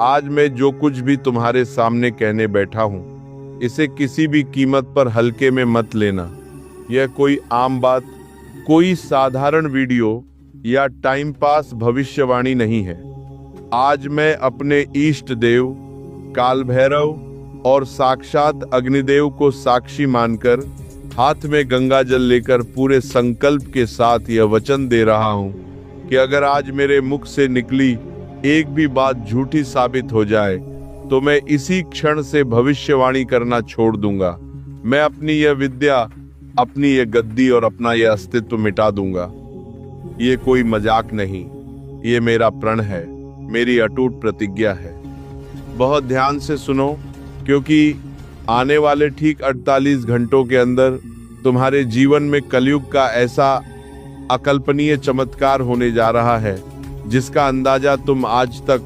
आज मैं जो कुछ भी तुम्हारे सामने कहने बैठा हूँ, इसे किसी भी कीमत पर हल्के में मत लेना। यह कोई आम बात, कोई साधारण वीडियो या टाइम पास भविष्यवाणी नहीं है। आज मैं अपने इष्ट देव, काल भैरव और साक्षात अग्निदेव को साक्षी मानकर हाथ में गंगा जल लेकर पूरे संकल्प के साथ यह वचन दे रहा हूँ कि अगर आज मेरे मुख से निकली एक भी बात झूठी साबित हो जाए तो मैं इसी क्षण से भविष्यवाणी करना छोड़ दूंगा। मैं अपनी यह विद्या, अपनी यह गद्दी और अपना यह अस्तित्व मिटा दूंगा। ये कोई मजाक नहीं, ये मेरा प्रण है, मेरी अटूट प्रतिज्ञा है। बहुत ध्यान से सुनो, क्योंकि आने वाले ठीक 48 घंटों के अंदर तुम्हारे जीवन में कलयुग का ऐसा अकल्पनीय चमत्कार होने जा रहा है जिसका अंदाजा तुम आज तक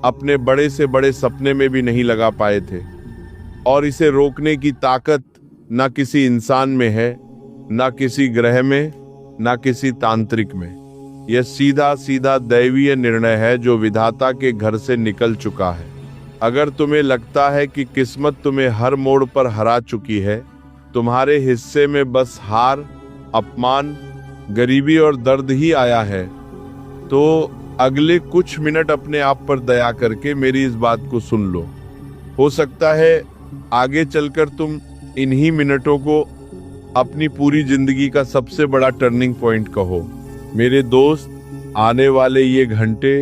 अपने बड़े से बड़े सपने में भी नहीं लगा पाए थे। और इसे रोकने की ताकत ना किसी इंसान में है, ना किसी ग्रह में, ना किसी तांत्रिक में। यह सीधा सीधा दैवीय निर्णय है जो विधाता के घर से निकल चुका है। अगर तुम्हें लगता है कि किस्मत तुम्हें हर मोड़ पर हरा चुकी है, तुम्हारे हिस्से में बस हार, अपमान, गरीबी और दर्द ही आया है, तो अगले कुछ मिनट अपने आप पर दया करके मेरी इस बात को सुन लो। हो सकता है आगे चलकर तुम इन्हीं मिनटों को अपनी पूरी जिंदगी का सबसे बड़ा टर्निंग पॉइंट कहो। मेरे दोस्त, आने वाले ये घंटे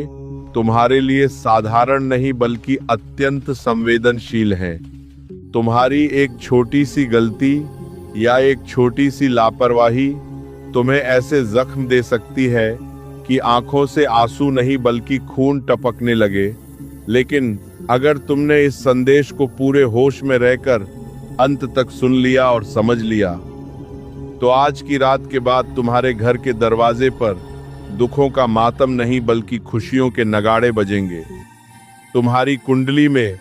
तुम्हारे लिए साधारण नहीं बल्कि अत्यंत संवेदनशील हैं। तुम्हारी एक छोटी सी गलती या एक छोटी सी लापरवाही तुम्हें ऐसे जख्म दे सकती है कि आंखों से आंसू नहीं बल्कि खून टपकने लगे। लेकिन अगर तुमने इस संदेश को पूरे होश में रहकर अंत तक सुन लिया और समझ लिया, तो आज की रात के बाद तुम्हारे घर के दरवाजे पर दुखों का मातम नहीं बल्कि खुशियों के नगाड़े बजेंगे। तुम्हारी कुंडली में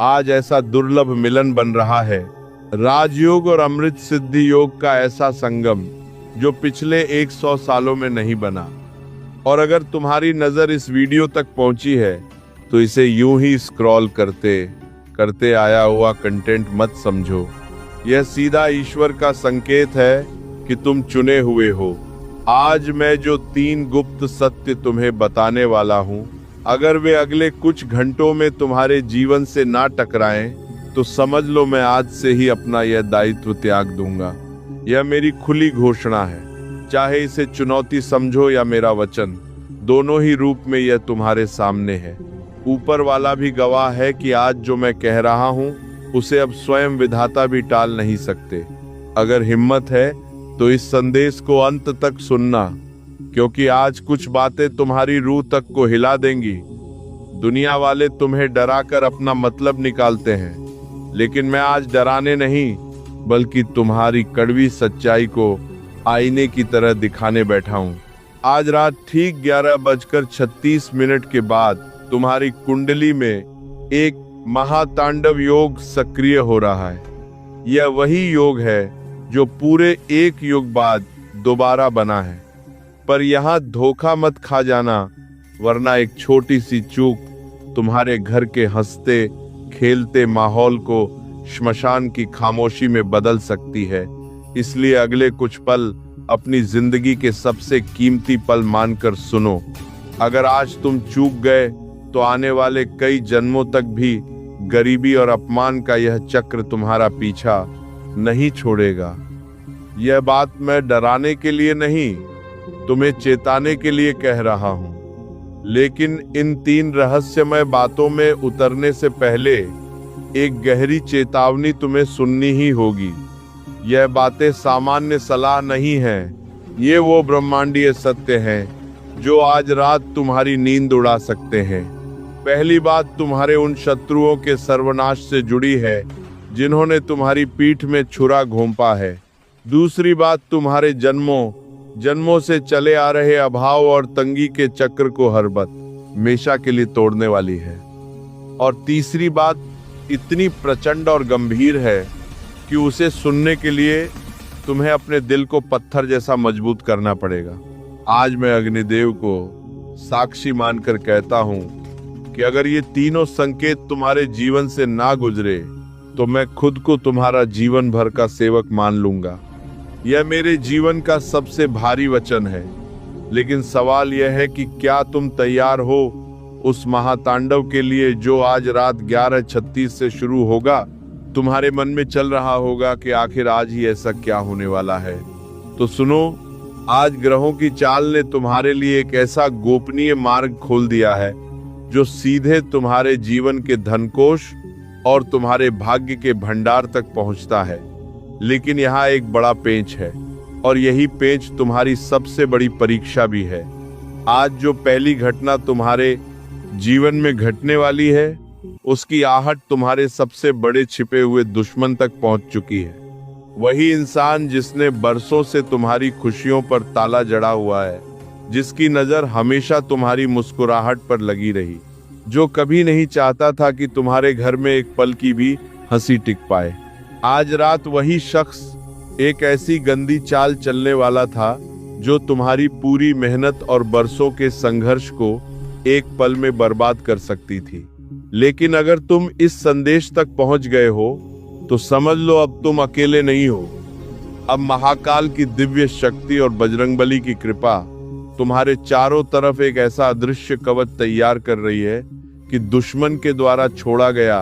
आज ऐसा दुर्लभ मिलन बन रहा है, राजयोग और अमृत सिद्धि योग का ऐसा संगम जो पिछले 100 सालों में नहीं बना। और अगर तुम्हारी नजर इस वीडियो तक पहुंची है तो इसे यूं ही स्क्रॉल करते करते आया हुआ कंटेंट मत समझो। यह सीधा ईश्वर का संकेत है कि तुम चुने हुए हो। आज मैं जो 3 गुप्त सत्य तुम्हें बताने वाला हूँ, अगर वे अगले कुछ घंटों में तुम्हारे जीवन से ना टकराएं तो समझ लो मैं आज से ही अपना यह दायित्व त्याग दूंगा। यह मेरी खुली घोषणा है, चाहे इसे चुनौती समझो या मेरा वचन, दोनों ही रूप में यह तुम्हारे सामने है। ऊपर वाला भी गवाह है कि आज जो मैं कह रहा हूँ उसे अब स्वयं विधाता भी टाल नहीं सकते। अगर हिम्मत है तो इस संदेश को अंत तक सुनना, क्योंकि आज कुछ बातें तुम्हारी रूह तक को हिला देंगी। दुनिया वाले तुम्हें डराकर अपना मतलब निकालते हैं, लेकिन मैं आज डराने नहीं बल्कि तुम्हारी कड़वी सच्चाई को आईने की तरह दिखाने बैठा हूँ। आज रात ठीक 11:36 के बाद तुम्हारी कुंडली में एक महातांडव योग सक्रिय हो रहा है। यह वही योग है जो पूरे एक युग बाद दोबारा बना है। पर यहाँ धोखा मत खा जाना, वरना एक छोटी सी चूक तुम्हारे घर के हंसते खेलते माहौल को श्मशान की खामोशी में बदल सकती है। इसलिए अगले कुछ पल अपनी जिंदगी के सबसे कीमती पल मानकर सुनो। अगर आज तुम चूक गए तो आने वाले कई जन्मों तक भी गरीबी और अपमान का यह चक्र तुम्हारा पीछा नहीं छोड़ेगा। यह बात मैं डराने के लिए नहीं, तुम्हें चेताने के लिए कह रहा हूं। लेकिन इन 3 रहस्यमय बातों में उतरने से पहले एक गहरी चेतावनी तुम्हें सुननी ही होगी। यह बातें सामान्य सलाह नहीं है, ये वो ब्रह्मांडीय सत्य हैं जो आज रात तुम्हारी नींद उड़ा सकते हैं। पहली बात तुम्हारे उन शत्रुओं के सर्वनाश से जुड़ी है जिन्होंने तुम्हारी पीठ में छुरा घोंपा है। दूसरी बात तुम्हारे जन्मों से चले आ रहे अभाव और तंगी के चक्र को हमेशा के लिए तोड़ने वाली है। और तीसरी बात इतनी प्रचंड और गंभीर है कि उसे सुनने के लिए तुम्हें अपने दिल को पत्थर जैसा मजबूत करना पड़ेगा। आज मैं अग्निदेव को साक्षी मानकर कहता हूँ कि अगर ये तीनों संकेत तुम्हारे जीवन से ना गुजरे तो मैं खुद को तुम्हारा जीवन भर का सेवक मान लूंगा। यह मेरे जीवन का सबसे भारी वचन है, लेकिन सवाल यह है कि क्या तुम तैयार हो उस महातांडव के लिए जो आज रात 11:36 से शुरू होगा। तुम्हारे मन में चल रहा होगा कि आखिर आज ही ऐसा क्या होने वाला है। तो सुनो, आज ग्रहों की चाल ने तुम्हारे लिए एक ऐसा गोपनीय मार्ग खोल दिया है जो सीधे तुम्हारे जीवन के धनकोष और तुम्हारे भाग्य के भंडार तक पहुंचता है। लेकिन यहाँ एक बड़ा पेंच है, और यही पेंच तुम्हारी सबसे बड़ी परीक्षा भी है। आज जो पहली घटना तुम्हारे जीवन में घटने वाली है, उसकी आहट तुम्हारे सबसे बड़े छिपे हुए दुश्मन तक पहुंच चुकी है। वही इंसान जिसने बरसों से तुम्हारी खुशियों पर ताला जड़ा हुआ है, जिसकी नजर हमेशा तुम्हारी मुस्कुराहट पर लगी रही, जो कभी नहीं चाहता था कि तुम्हारे घर में एक पल की भी हंसी टिक पाए। आज रात वही शख्स एक ऐसी गंदी चाल चलने वाला था जो तुम्हारी पूरी मेहनत और बरसों के संघर्ष को एक पल में बर्बाद कर सकती थी। लेकिन अगर तुम इस संदेश तक पहुंच गए हो तो समझ लो, अब तुम अकेले नहीं हो। अब महाकाल की दिव्य शक्ति और बजरंगबली की कृपा तुम्हारे चारों तरफ एक ऐसा अदृश्य कवच तैयार कर रही है कि दुश्मन के द्वारा छोड़ा गया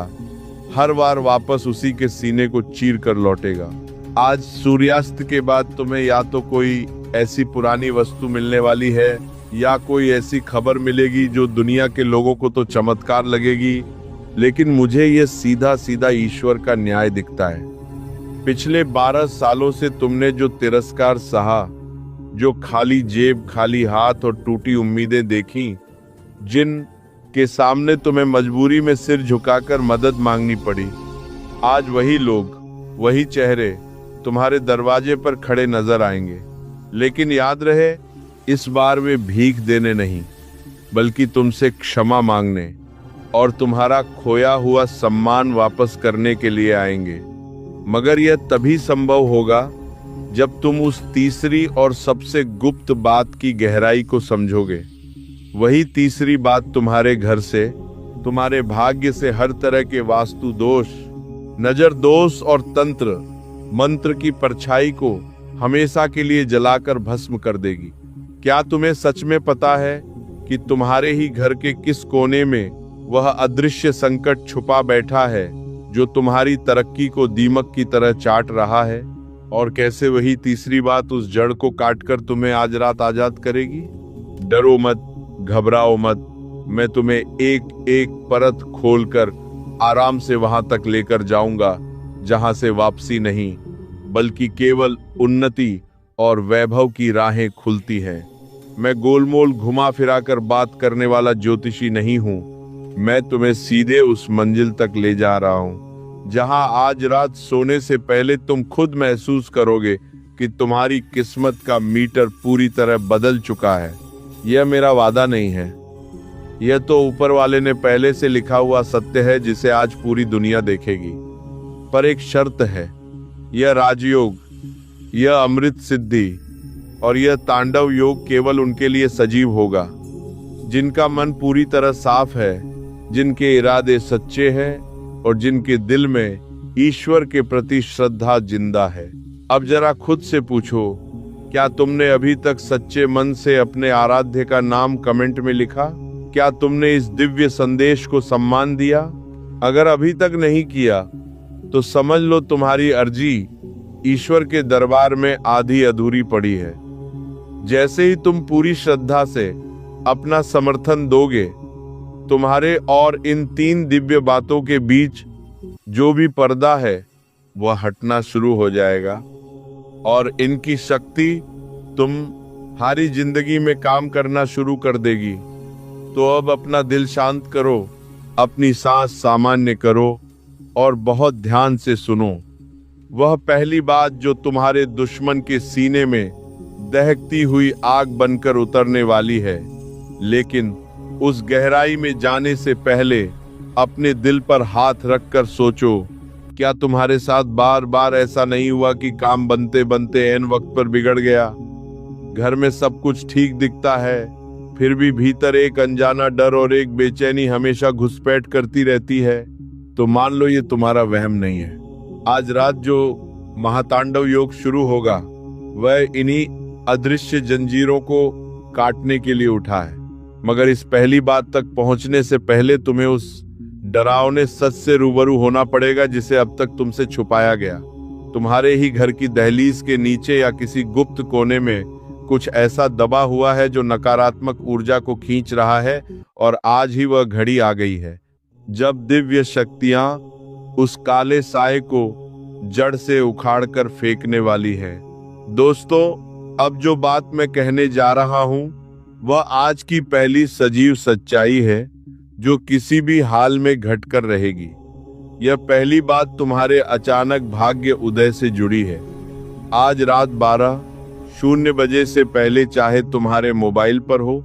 हर बार वापस उसी के सीने को चीर कर लौटेगा। आज सूर्यास्त के बाद तुम्हें या तो कोई ऐसी पुरानी वस्तु मिलने वाली है या कोई ऐसी खबर मिलेगी जो दुनिया के लोगों को तो चमत्कार लगेगी, लेकिन मुझे यह सीधा सीधा ईश्वर का न्याय दिखता है। पिछले 12 सालों से तुमने जो तिरस्कार सहा, जो खाली जेब, खाली हाथ और टूटी उम्मीदें देखी, जिन के सामने तुम्हें मजबूरी में सिर झुकाकर मदद मांगनी पड़ी, आज वही लोग, वही चेहरे तुम्हारे दरवाजे पर खड़े नजर आएंगे। लेकिन याद रहे, इस बार वे भीख देने नहीं, बल्कि तुमसे क्षमा मांगने और तुम्हारा खोया हुआ सम्मान वापस करने के लिए आएंगे। मगर यह तभी संभव होगा जब तुम उस तीसरी और सबसे गुप्त बात की गहराई को समझोगे। वही तीसरी बात तुम्हारे घर से, तुम्हारे भाग्य से हर तरह के वास्तु दोष, नजर दोष और तंत्र मंत्र की परछाई को हमेशा के लिए जलाकर भस्म कर देगी। क्या तुम्हें सच में पता है कि तुम्हारे ही घर के किस कोने में वह अदृश्य संकट छुपा बैठा है जो तुम्हारी तरक्की को दीमक की तरह चाट रहा है, और कैसे वही तीसरी बात उस जड़ को काटकर तुम्हें आज रात आजाद करेगी। डरो मत, घबराओ मत, मैं तुम्हें एक एक परत खोलकर आराम से वहां तक लेकर जाऊंगा जहां से वापसी नहीं, बल्कि केवल उन्नति और वैभव की राहें खुलती हैं। मैं गोलमोल घुमा फिराकर बात करने वाला ज्योतिषी नहीं हूं। मैं तुम्हें सीधे उस मंजिल तक ले जा रहा हूं जहां आज रात सोने से पहले तुम खुद महसूस करोगे कि तुम्हारी किस्मत का मीटर पूरी तरह बदल चुका है। यह मेरा वादा नहीं है, यह तो ऊपर वाले ने पहले से लिखा हुआ सत्य है जिसे आज पूरी दुनिया देखेगी। पर एक शर्त है, यह राजयोग, यह अमृत सिद्धि और यह तांडव योग केवल उनके लिए सजीव होगा जिनका मन पूरी तरह साफ है, जिनके इरादे सच्चे हैं और जिनके दिल में ईश्वर के प्रति श्रद्धा जिंदा है। अब जरा खुद से पूछो, क्या तुमने अभी तक सच्चे मन से अपने आराध्य का नाम कमेंट में लिखा? क्या तुमने इस दिव्य संदेश को सम्मान दिया? अगर अभी तक नहीं किया तो समझ लो तुम्हारी अर्जी ईश्वर के दरबार में आधी अधूरी पड़ी है। जैसे ही तुम पूरी श्रद्धा से अपना समर्थन दोगे, तुम्हारे और इन 3 दिव्य बातों के बीच जो भी पर्दा है वह हटना शुरू हो जाएगा और इनकी शक्ति तुम्हारी जिंदगी में काम करना शुरू कर देगी। तो अब अपना दिल शांत करो, अपनी सांस सामान्य करो और बहुत ध्यान से सुनो। वह पहली बात जो तुम्हारे दुश्मन के सीने में दहकती हुई आग बनकर उतरने वाली है, लेकिन उस गहराई में जाने से पहले अपने दिल पर हाथ रखकर सोचो, क्या तुम्हारे साथ बार बार ऐसा नहीं हुआ कि काम बनते बनते ऐन वक्त पर बिगड़ गया? घर में सब कुछ ठीक दिखता है, फिर भी भीतर एक अनजाना डर और एक बेचैनी हमेशा घुसपैठ करती रहती है, तो मान लो ये तुम्हारा वहम नहीं है। आज रात जो महातांडव योग शुरू होगा वह इन्हीं अदृश्य जंजीरों को काटने के लिए उठा है। मगर इस पहली बात तक पहुंचने से पहले तुम्हें उस डरावने सच से रूबरू होना पड़ेगा जिसे अब तक तुमसे छुपाया गया। तुम्हारे ही घर की दहलीज के नीचे या किसी गुप्त कोने में कुछ ऐसा दबा हुआ है जो नकारात्मक ऊर्जा को खींच रहा है, और आज ही वह घड़ी आ गई है जब दिव्य शक्तियां उस काले साए को जड़ से उखाड़कर फेंकने वाली है। दोस्तों, अब जो बात मैं कहने जा रहा हूं वह आज की पहली सजीव सच्चाई है जो किसी भी हाल में घटकर रहेगी। यह पहली बात तुम्हारे अचानक भाग्य उदय से जुड़ी है। आज रात 12:00 बजे से पहले, चाहे तुम्हारे मोबाइल पर हो,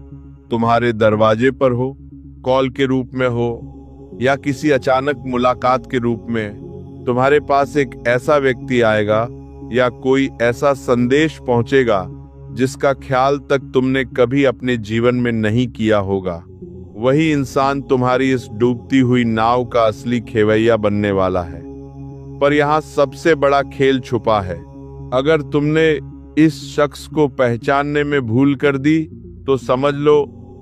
तुम्हारे दरवाजे पर हो, कॉल के रूप में हो या किसी अचानक मुलाकात के रूप में, तुम्हारे पास एक ऐसा व्यक्ति आएगा या कोई ऐसा संदेश पहुंचेगा जिसका ख्याल तक तुमने कभी अपने जीवन में नहीं किया होगा। वही इंसान तुम्हारी इस डूबती हुई नाव का असली खेवैया बनने वाला है। पर यहाँ सबसे बड़ा खेल छुपा है। अगर तुमने इस शख्स को पहचानने में भूल कर दी तो समझ लो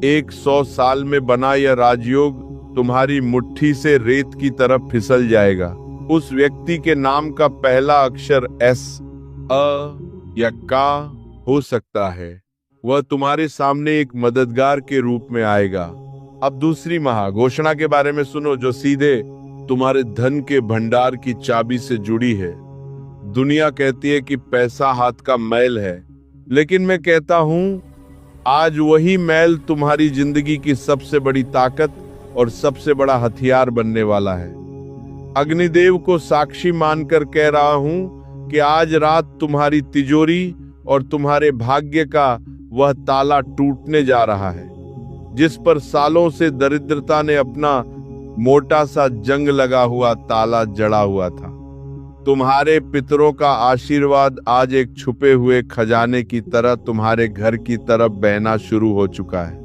100 साल में बना यह राजयोग तुम्हारी मुट्ठी से रेत की तरफ फिसल जाएगा। उस व्यक्ति के नाम का पहला अक्षर एस, अ या का हो सकता है। वह तुम्हारे सामने एक मददगार के रूप में आएगा। अब दूसरी महाघोषणा के बारे में सुनो जो सीधे तुम्हारे धन के भंडार की चाबी से जुड़ी है। दुनिया कहती है कि पैसा हाथ का मैल है, लेकिन मैं कहता हूं आज वही मैल तुम्हारी जिंदगी की सबसे बड़ी ताकत और सबसे बड़ा हथियार बनने वाला है। अग्निदेव को साक्षी मानकर कह रहा हूं कि आज रात तुम्हारी तिजोरी और तुम्हारे भाग्य का वह ताला टूटने जा रहा है जिस पर सालों से दरिद्रता ने अपना मोटा सा जंग लगा हुआ ताला जड़ा हुआ था। तुम्हारे पितरों का आशीर्वाद आज एक छुपे हुए खजाने की तरह तुम्हारे घर की तरफ बहना शुरू हो चुका है।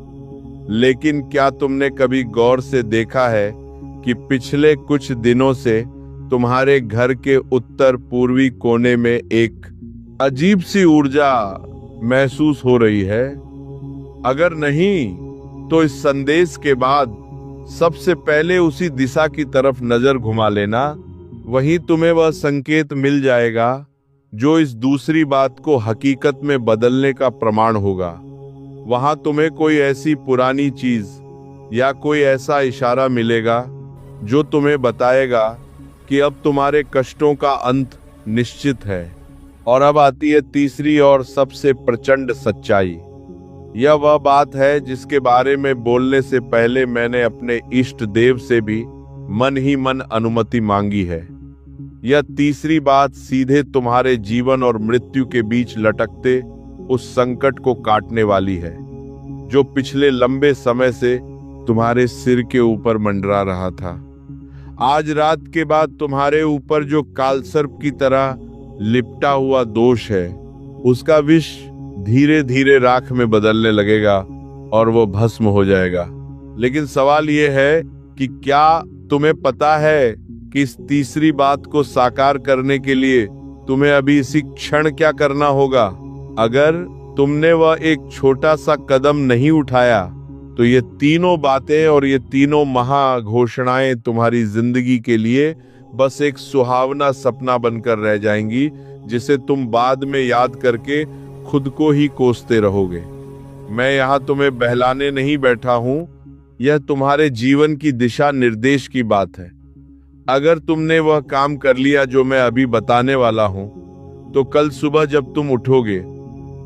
लेकिन क्या तुमने कभी गौर से देखा है कि पिछले कुछ दिनों से तुम्हारे घर के उत्तर पूर्वी कोने में एक अजीब सी ऊर्जा महसूस हो रही है? अगर नहीं तो इस संदेश के बाद सबसे पहले उसी दिशा की तरफ नजर घुमा लेना। वहीं तुम्हें वह संकेत मिल जाएगा जो इस दूसरी बात को हकीकत में बदलने का प्रमाण होगा। वहां तुम्हें कोई ऐसी पुरानी चीज या कोई ऐसा इशारा मिलेगा जो तुम्हें बताएगा कि अब तुम्हारे कष्टों का अंत निश्चित है। और अब आती है तीसरी और सबसे प्रचंड सच्चाई। यह वह बात है जिसके बारे में बोलने से पहले मैंने अपने इष्ट देव से भी मन ही मन अनुमति मांगी है। यह तीसरी बात सीधे तुम्हारे जीवन और मृत्यु के बीच लटकते उस संकट को काटने वाली है जो पिछले लंबे समय से तुम्हारे सिर के ऊपर मंडरा रहा था। आज रात के बाद तुम्हारे ऊपर जो कालसर्प की तरह लिपटा हुआ दोष है उसका विष धीरे धीरे राख में बदलने लगेगा और वो भस्म हो जाएगा। लेकिन सवाल ये है कि क्या तुम्हें पता है कि इस तीसरी बात को साकार करने के लिए तुम्हें अभी इसी क्षण क्या करना होगा? अगर तुमने वह एक छोटा सा कदम नहीं उठाया तो ये तीनों बातें और ये तीनों महाघोषणाएं तुम्हारी जिंदगी के लिए बस एक सुहावना सपना बनकर रह जाएंगी जिसे तुम बाद में याद करके खुद को ही कोसते रहोगे। मैं यहाँ तुम्हें बहलाने नहीं बैठा हूँ, यह तुम्हारे जीवन की दिशा निर्देश की बात है। अगर तुमने वह काम कर लिया जो मैं अभी बताने वाला हूँ तो कल सुबह जब तुम उठोगे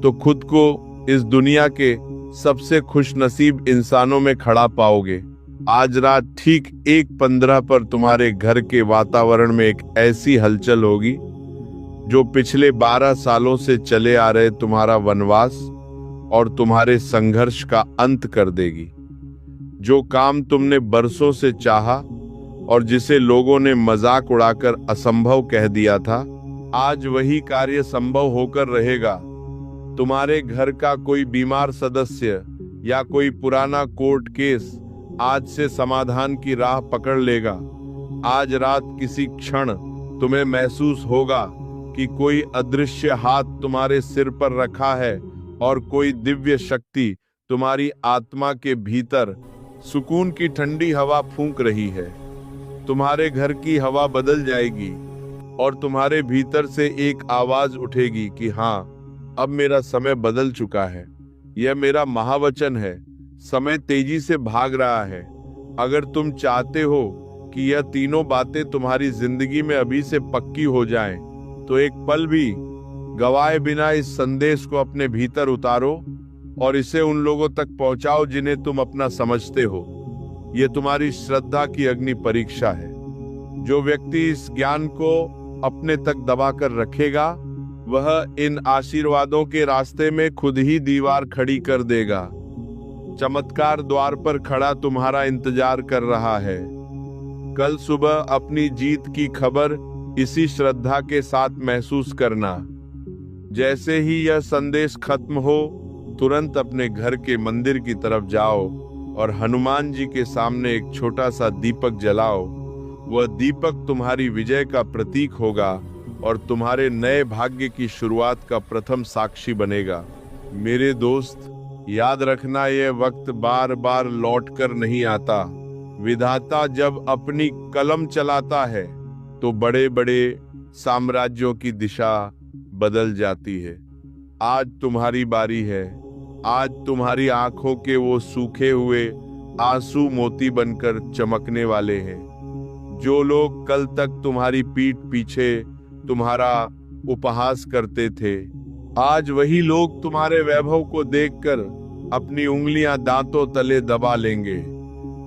तो खुद को इस दुनिया के सबसे खुशनसीब इंसानों में खड़ा पाओगे। आज रात ठीक 1:15 पर तुम्हारे घर के वातावरण में एक ऐसी हलचल होगी जो पिछले 12 सालों से चले आ रहे तुम्हारा वनवास और तुम्हारे संघर्ष का अंत कर देगी। जो काम तुमने बरसों से चाहा और जिसे लोगों ने मजाक उड़ाकर असंभव कह दिया था, आज वही कार्य संभव होकर रहेगा। तुम्हारे घर का कोई बीमार सदस्य या कोई पुराना कोर्ट केस आज से समाधान की राह पकड़ लेगा। आज रात किसी क्षण तुम्हें महसूस होगा कि कोई अदृश्य हाथ तुम्हारे सिर पर रखा है और कोई दिव्य शक्ति तुम्हारी आत्मा के भीतर सुकून की ठंडी हवा फूंक रही है। तुम्हारे घर की हवा बदल जाएगी और तुम्हारे भीतर से एक आवाज उठेगी कि हाँ, अब मेरा समय बदल चुका है। यह मेरा महावचन है। समय तेजी से भाग रहा है। अगर तुम चाहते हो कि यह तीनों बातें तुम्हारी जिंदगी में अभी से पक्की हो जाएं, तो एक पल भी गवाए बिना इस संदेश को अपने भीतर उतारो और इसे उन लोगों तक पहुंचाओ जिन्हें तुम अपना समझते हो। यह तुम्हारी श्रद्धा की अग्नि परीक्षा है। जो व्यक्ति इस ज्ञान को अपने तक दबाकर रखेगा, वह इन आशीर्वादों के रास्ते में खुद ही दीवार खड़ी कर देगा। चमत्कार द्वार पर खड़ा तुम्हारा इंतजार कर रहा है। कल सुबह अपनी जीत की खबर इसी श्रद्धा के साथ महसूस करना। जैसे ही यह संदेश खत्म हो, तुरंत अपने घर के मंदिर की तरफ जाओ और हनुमान जी के सामने एक छोटा सा दीपक जलाओ। वह दीपक तुम्हारी विजय का प्रतीक होगा और तुम्हारे नए भाग्य की शुरुआत का प्रथम साक्षी बनेगा। मेरे दोस्त, याद रखना, यह वक्त बार बार लौट कर नहीं आता। विधाता जब अपनी कलम चलाता है तो बड़े बड़े साम्राज्यों की दिशा बदल जाती है। आज तुम्हारी बारी है। आज तुम्हारी आंखों के वो सूखे हुए आंसू मोती बनकर चमकने वाले हैं। जो लोग कल तक तुम्हारी पीठ पीछे तुम्हारा उपहास करते थे, आज वही लोग तुम्हारे वैभव को देखकर अपनी उंगलियां दांतों तले दबा लेंगे।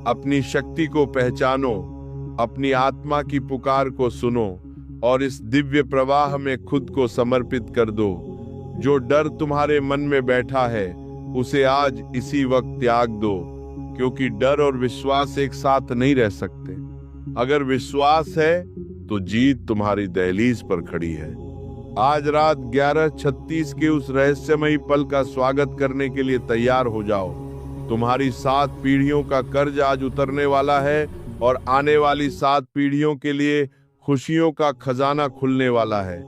अपनी शक्ति को पहचानो, अपनी आत्मा की पुकार को सुनो और इस दिव्य प्रवाह में खुद को समर्पित कर दो। जो डर तुम्हारे मन में बैठा है, उसे आज इसी वक्त त्याग दो, क्योंकि डर और विश्वास एक साथ नहीं रह सकते। अगर विश्वास है तो जीत तुम्हारी दहलीज पर खड़ी है। आज रात 11:36 के उस रहस्यमयी पल का स्वागत करने के लिए तैयार हो जाओ। तुम्हारी 7 पीढ़ियों का कर्ज आज उतरने वाला है और आने वाली 7 पीढ़ियों के लिए खुशियों का खजाना खुलने वाला है।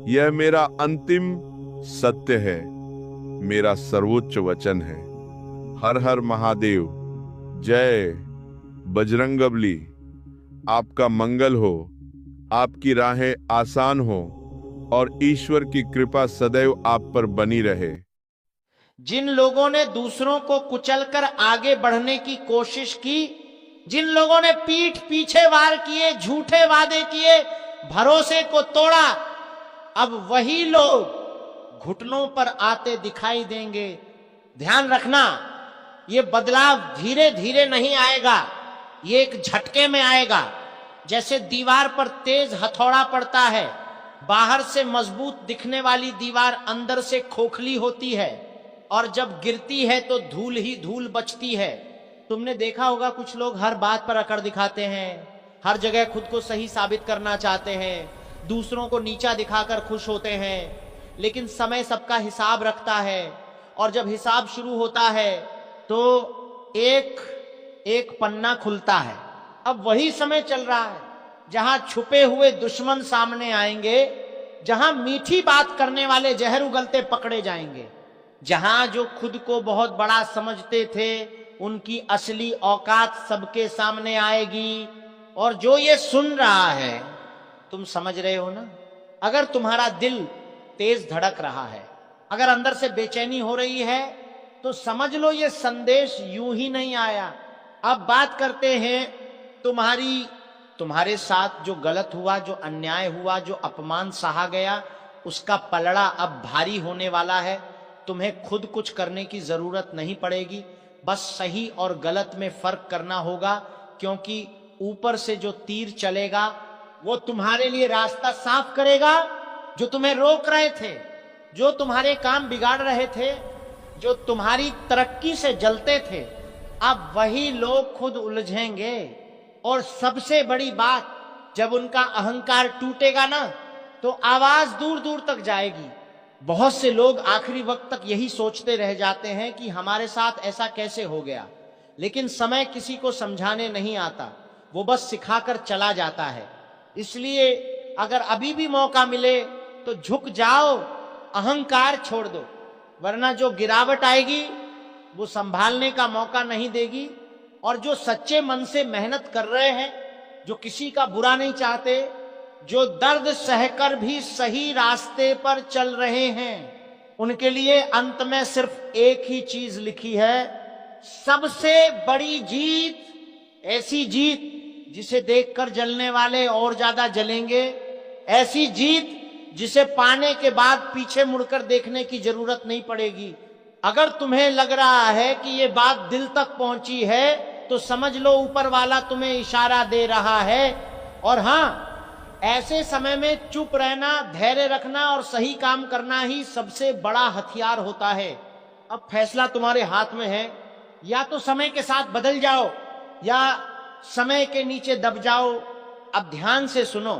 यह मेरा अंतिम सत्य है, मेरा सर्वोच्च वचन है। हर हर महादेव। जय बजरंगबली। आपका मंगल हो, आपकी राहें आसान हो और ईश्वर की कृपा सदैव आप पर बनी रहे। जिन लोगों ने दूसरों को कुचलकर आगे बढ़ने की कोशिश की, जिन लोगों ने पीठ पीछे वार किए, झूठे वादे किए, भरोसे को तोड़ा, अब वही लोग घुटनों पर आते दिखाई देंगे। ध्यान रखना, ये बदलाव धीरे धीरे नहीं आएगा, ये एक झटके में आएगा। जैसे दीवार पर तेज हथौड़ा पड़ता है, बाहर से मजबूत दिखने वाली दीवार अंदर से खोखली होती है और जब गिरती है तो धूल ही धूल बचती है। तुमने देखा होगा कुछ लोग हर बात पर अकड़ दिखाते हैं, हर जगह खुद को सही साबित करना चाहते हैं, दूसरों को नीचा दिखाकर खुश होते हैं। लेकिन समय सबका हिसाब रखता है और जब हिसाब शुरू होता है तो एक एक पन्ना खुलता है। अब वही समय चल रहा है जहां छुपे हुए दुश्मन सामने आएंगे, जहां मीठी बात करने वाले जहर उगलते पकड़े जाएंगे, जहां जो खुद को बहुत बड़ा समझते थे उनकी असली औकात सबके सामने आएगी। और जो ये सुन रहा है, तुम समझ रहे हो ना, अगर तुम्हारा दिल तेज धड़क रहा है, अगर अंदर से बेचैनी हो रही है, तो समझ लो ये संदेश यूं ही नहीं आया। अब बात करते हैं तुम्हारे साथ जो गलत हुआ, जो अन्याय हुआ, जो अपमान सहा गया, उसका पलड़ा अब भारी होने वाला है। तुम्हें खुद कुछ करने की जरूरत नहीं पड़ेगी, बस सही और गलत में फर्क करना होगा, क्योंकि ऊपर से जो तीर चलेगा वो तुम्हारे लिए रास्ता साफ करेगा। जो तुम्हें रोक रहे थे, जो तुम्हारे काम बिगाड़ रहे थे, जो तुम्हारी तरक्की से जलते थे, अब वही लोग खुद उलझेंगे। और सबसे बड़ी बात, जब उनका अहंकार टूटेगा ना, तो आवाज दूर दूर तक जाएगी। बहुत से लोग आखिरी वक्त तक यही सोचते रह जाते हैं कि हमारे साथ ऐसा कैसे हो गया, लेकिन समय किसी को समझाने नहीं आता, वो बस सिखाकर चला जाता है। इसलिए अगर अभी भी मौका मिले तो झुक जाओ, अहंकार छोड़ दो, वरना जो गिरावट आएगी वो संभालने का मौका नहीं देगी। और जो सच्चे मन से मेहनत कर रहे हैं, जो किसी का बुरा नहीं चाहते, जो दर्द सहकर भी सही रास्ते पर चल रहे हैं, उनके लिए अंत में सिर्फ एक ही चीज लिखी है, सबसे बड़ी जीत, ऐसी जीत जिसे देखकर जलने वाले और ज्यादा जलेंगे, ऐसी जीत जिसे पाने के बाद पीछे मुड़कर देखने की जरूरत नहीं पड़ेगी। अगर तुम्हें लग रहा है कि ये बात दिल तक पहुंची है तो समझ लो ऊपर वाला तुम्हें इशारा दे रहा है। और हां, ऐसे समय में चुप रहना, धैर्य रखना और सही काम करना ही सबसे बड़ा हथियार होता है। अब फैसला तुम्हारे हाथ में है, या तो समय के साथ बदल जाओ या समय के नीचे दब जाओ। अब ध्यान से सुनो,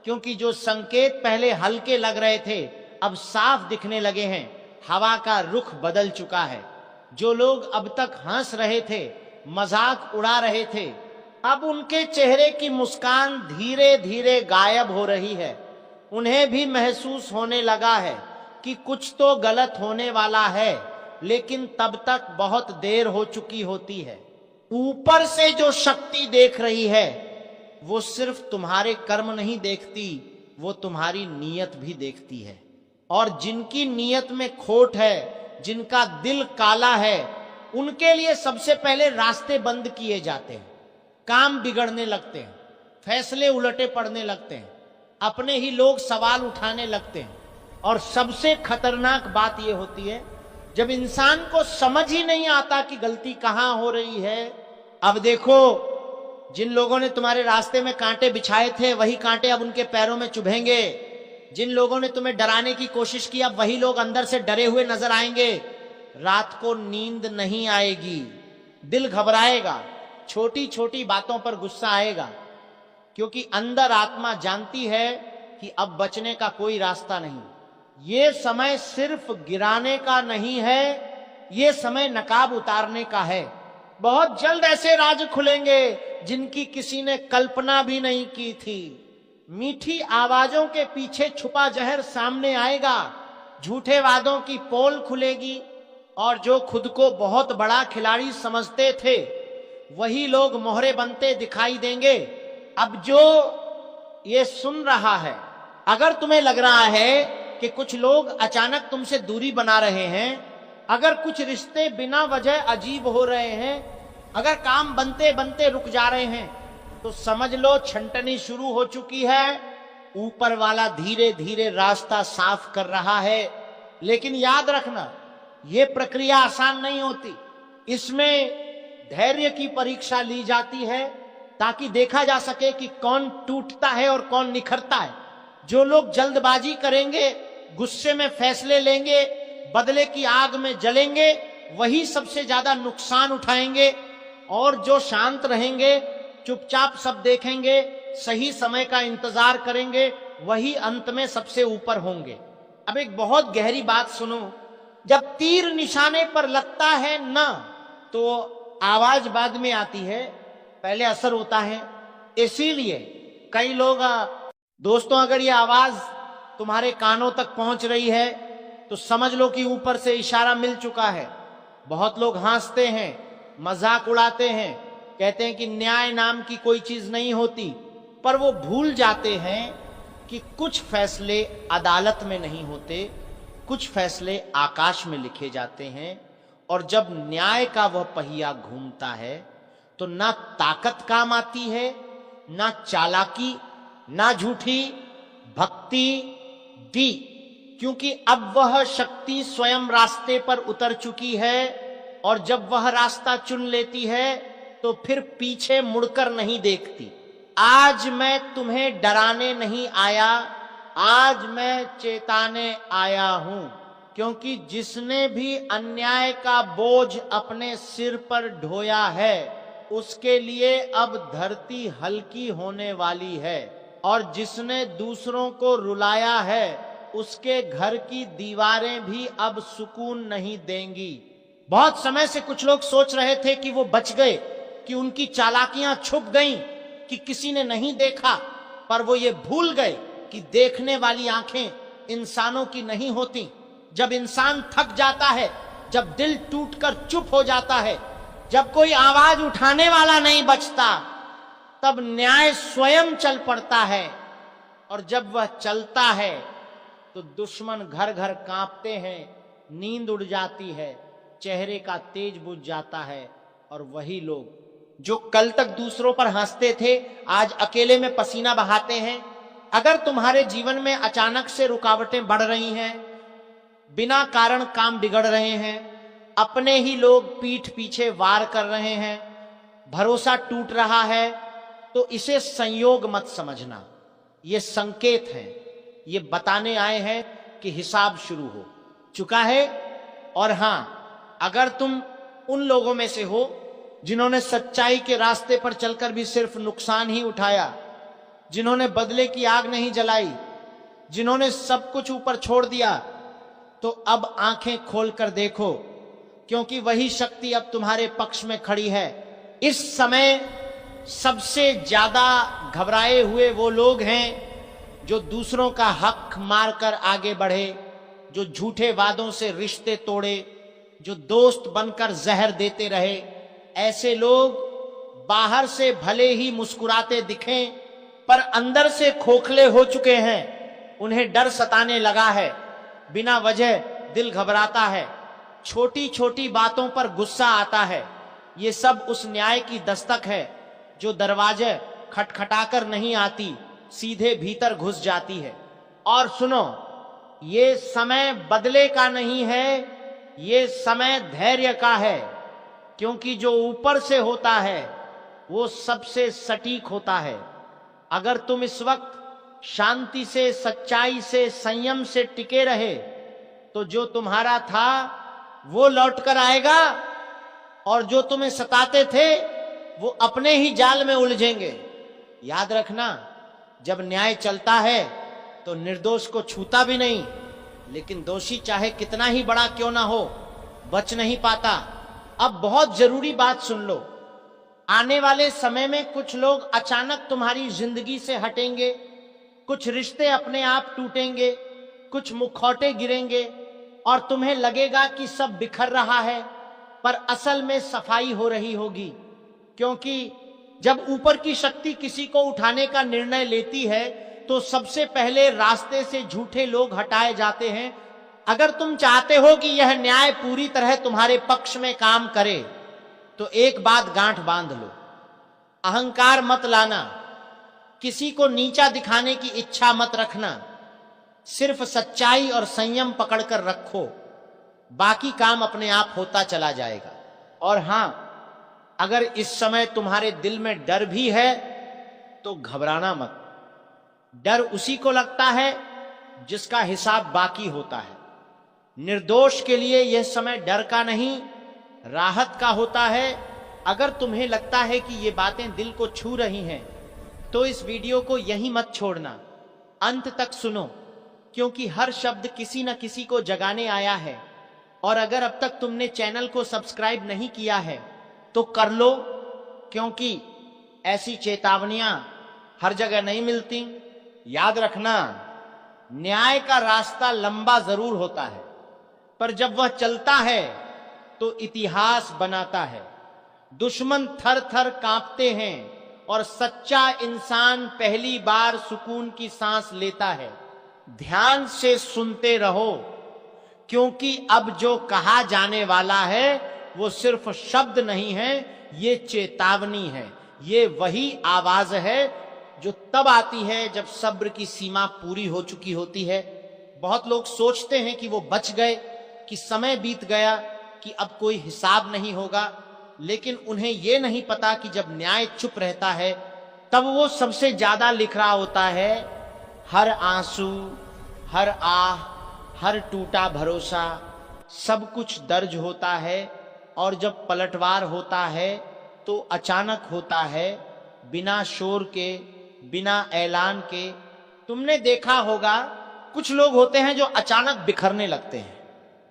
क्योंकि जो संकेत पहले हल्के लग रहे थे अब साफ दिखने लगे हैं। हवा का रुख बदल चुका है। जो लोग अब तक हंस रहे थे, मजाक उड़ा रहे थे, अब उनके चेहरे की मुस्कान धीरे धीरे गायब हो रही है। उन्हें भी महसूस होने लगा है कि कुछ तो गलत होने वाला है, लेकिन तब तक बहुत देर हो चुकी होती है। ऊपर से जो शक्ति देख रही है वो सिर्फ तुम्हारे कर्म नहीं देखती, वो तुम्हारी नीयत भी देखती है। और जिनकी नीयत में खोट है, जिनका दिल काला है, उनके लिए सबसे पहले रास्ते बंद किए जाते हैं, काम बिगड़ने लगते हैं, फैसले उलटे पड़ने लगते हैं, अपने ही लोग सवाल उठाने लगते हैं। और सबसे खतरनाक बात यह होती है जब इंसान को समझ ही नहीं आता कि गलती कहां हो रही है। अब देखो, जिन लोगों ने तुम्हारे रास्ते में कांटे बिछाए थे वही कांटे अब उनके पैरों में चुभेंगे। जिन लोगों ने तुम्हें डराने की कोशिश की अब वही लोग अंदर से डरे हुए नजर आएंगे। रात को नींद नहीं आएगी, दिल घबराएगा, छोटी छोटी बातों पर गुस्सा आएगा, क्योंकि अंदर आत्मा जानती है कि अब बचने का कोई रास्ता नहीं। ये समय सिर्फ गिराने का नहीं है, ये समय नकाब उतारने का है। बहुत जल्द ऐसे राज खुलेंगे जिनकी किसी ने कल्पना भी नहीं की थी। मीठी आवाजों के पीछे छुपा जहर सामने आएगा, झूठे वादों की पोल खुलेगी, और जो खुद को बहुत बड़ा खिलाड़ी समझते थे वही लोग मोहरे बनते दिखाई देंगे। अब जो ये सुन रहा है, अगर तुम्हें लग रहा है कि कुछ लोग अचानक तुमसे दूरी बना रहे हैं, अगर कुछ रिश्ते बिना वजह अजीब हो रहे हैं, अगर काम बनते बनते रुक जा रहे हैं, तो समझ लो छंटनी शुरू हो चुकी है। ऊपर वाला धीरे धीरे रास्ता साफ कर रहा है। लेकिन याद रखना, ये प्रक्रिया आसान नहीं होती। इसमें धैर्य की परीक्षा ली जाती है ताकि देखा जा सके कि कौन टूटता है और कौन निखरता है। जो लोग जल्दबाजी करेंगे, गुस्से में फैसले लेंगे, बदले की आग में जलेंगे, वही सबसे ज्यादा नुकसान उठाएंगे। और जो शांत रहेंगे, चुपचाप सब देखेंगे, सही समय का इंतजार करेंगे, वही अंत में सबसे ऊपर होंगे। अब एक बहुत गहरी बात सुनो, जब तीर निशाने पर लगता है ना, तो आवाज बाद में आती है, पहले असर होता है। इसीलिए कई लोग, दोस्तों, अगर ये आवाज तुम्हारे कानों तक पहुंच रही है तो समझ लो कि ऊपर से इशारा मिल चुका है। बहुत लोग हंसते हैं, मजाक उड़ाते हैं, कहते हैं कि न्याय नाम की कोई चीज नहीं होती, पर वो भूल जाते हैं कि कुछ फैसले अदालत में नहीं होते, कुछ फैसले आकाश में लिखे जाते हैं। और जब न्याय का वह पहिया घूमता है तो ना ताकत काम आती है, ना चालाकी, ना झूठी भक्ति दी, क्योंकि अब वह शक्ति स्वयं रास्ते पर उतर चुकी है। और जब वह रास्ता चुन लेती है तो फिर पीछे मुड़कर नहीं देखती। आज मैं तुम्हें डराने नहीं आया, आज मैं चेताने आया हूं, क्योंकि जिसने भी अन्याय का बोझ अपने सिर पर ढोया है उसके लिए अब धरती हल्की होने वाली है। और जिसने दूसरों को रुलाया है उसके घर की दीवारें भी अब सुकून नहीं देंगी। बहुत समय से कुछ लोग सोच रहे थे कि वो बच गए, कि उनकी चालाकियां छुप गईं, कि किसी ने नहीं देखा, पर वो ये भूल गए कि देखने वाली आंखें इंसानों की नहीं होती। जब इंसान थक जाता है, जब दिल टूटकर चुप हो जाता है, जब कोई आवाज उठाने वाला नहीं बचता, तब न्याय स्वयं चल पड़ता है। और जब वह चलता है तो दुश्मन घर घर कांपते हैं, नींद उड़ जाती है, चेहरे का तेज बुझ जाता है। और वही लोग जो कल तक दूसरों पर हंसते थे, आज अकेले में पसीना बहाते हैं। अगर तुम्हारे जीवन में अचानक से रुकावटें बढ़ रही हैं, बिना कारण काम बिगड़ रहे हैं, अपने ही लोग पीठ पीछे वार कर रहे हैं, भरोसा टूट रहा है, तो इसे संयोग मत समझना। ये संकेत है, ये बताने आए हैं कि हिसाब शुरू हो चुका है। और हां, अगर तुम उन लोगों में से हो जिन्होंने सच्चाई के रास्ते पर चलकर भी सिर्फ नुकसान ही उठाया, जिन्होंने बदले की आग नहीं जलाई, जिन्होंने सब कुछ ऊपर छोड़ दिया, तो अब आंखें खोलकर देखो, क्योंकि वही शक्ति अब तुम्हारे पक्ष में खड़ी है। इस समय सबसे ज्यादा घबराए हुए वो लोग हैं जो दूसरों का हक मारकर आगे बढ़े, जो झूठे वादों से रिश्ते तोड़े, जो दोस्त बनकर जहर देते रहे। ऐसे लोग बाहर से भले ही मुस्कुराते दिखें, पर अंदर से खोखले हो चुके हैं। उन्हें डर सताने लगा है, बिना वजह दिल घबराता है, छोटी छोटी बातों पर गुस्सा आता है। ये सब उस न्याय की दस्तक है जो दरवाजे खटखटाकर नहीं आती, सीधे भीतर घुस जाती है। और सुनो, ये समय बदले का नहीं है, ये समय धैर्य का है, क्योंकि जो ऊपर से होता है वो सबसे सटीक होता है। अगर तुम इस वक्त शांति से, सच्चाई से, संयम से टिके रहे, तो जो तुम्हारा था वो लौट कर आएगा, और जो तुम्हें सताते थे वो अपने ही जाल में उलझेंगे। याद रखना, जब न्याय चलता है तो निर्दोष को छूता भी नहीं, लेकिन दोषी चाहे कितना ही बड़ा क्यों ना हो, बच नहीं पाता। अब बहुत जरूरी बात सुन लो, आने वाले समय में कुछ लोग अचानक तुम्हारी जिंदगी से हटेंगे, कुछ रिश्ते अपने आप टूटेंगे, कुछ मुखौटे गिरेंगे, और तुम्हें लगेगा कि सब बिखर रहा है, पर असल में सफाई हो रही होगी। क्योंकि जब ऊपर की शक्ति किसी को उठाने का निर्णय लेती है, तो सबसे पहले रास्ते से झूठे लोग हटाए जाते हैं। अगर तुम चाहते हो कि यह न्याय पूरी तरह तुम्हारे पक्ष में काम करे, तो एक बात गांठ बांध लो, अहंकार मत लाना, किसी को नीचा दिखाने की इच्छा मत रखना, सिर्फ सच्चाई और संयम पकड़कर रखो, बाकी काम अपने आप होता चला जाएगा। और हां, अगर इस समय तुम्हारे दिल में डर भी है तो घबराना मत। डर उसी को लगता है जिसका हिसाब बाकी होता है। निर्दोष के लिए यह समय डर का नहीं, राहत का होता है। अगर तुम्हें लगता है कि ये बातें दिल को छू रही हैं, तो इस वीडियो को यहीं मत छोड़ना, अंत तक सुनो, क्योंकि हर शब्द किसी न किसी को जगाने आया है। और अगर अब तक तुमने चैनल को सब्सक्राइब नहीं किया है तो कर लो, क्योंकि ऐसी चेतावनियां हर जगह नहीं मिलती। याद रखना, न्याय का रास्ता लंबा जरूर होता है, पर जब वह चलता है तो इतिहास बनाता है। दुश्मन थर थर कांपते हैं और सच्चा इंसान पहली बार सुकून की सांस लेता है। ध्यान से सुनते रहो, क्योंकि अब जो कहा जाने वाला है वो सिर्फ शब्द नहीं है, ये चेतावनी है। ये वही आवाज है जो तब आती है जब सब्र की सीमा पूरी हो चुकी होती है। बहुत लोग सोचते हैं कि वो बच गए, कि समय बीत गया, कि अब कोई हिसाब नहीं होगा, लेकिन उन्हें ये नहीं पता कि जब न्याय चुप रहता है तब वो सबसे ज्यादा लिख रहा होता है। हर आंसू, हर आह, हर टूटा भरोसा, सब कुछ दर्ज होता है। और जब पलटवार होता है तो अचानक होता है, बिना शोर के, बिना ऐलान के। तुमने देखा होगा कुछ लोग होते हैं जो अचानक बिखरने लगते हैं,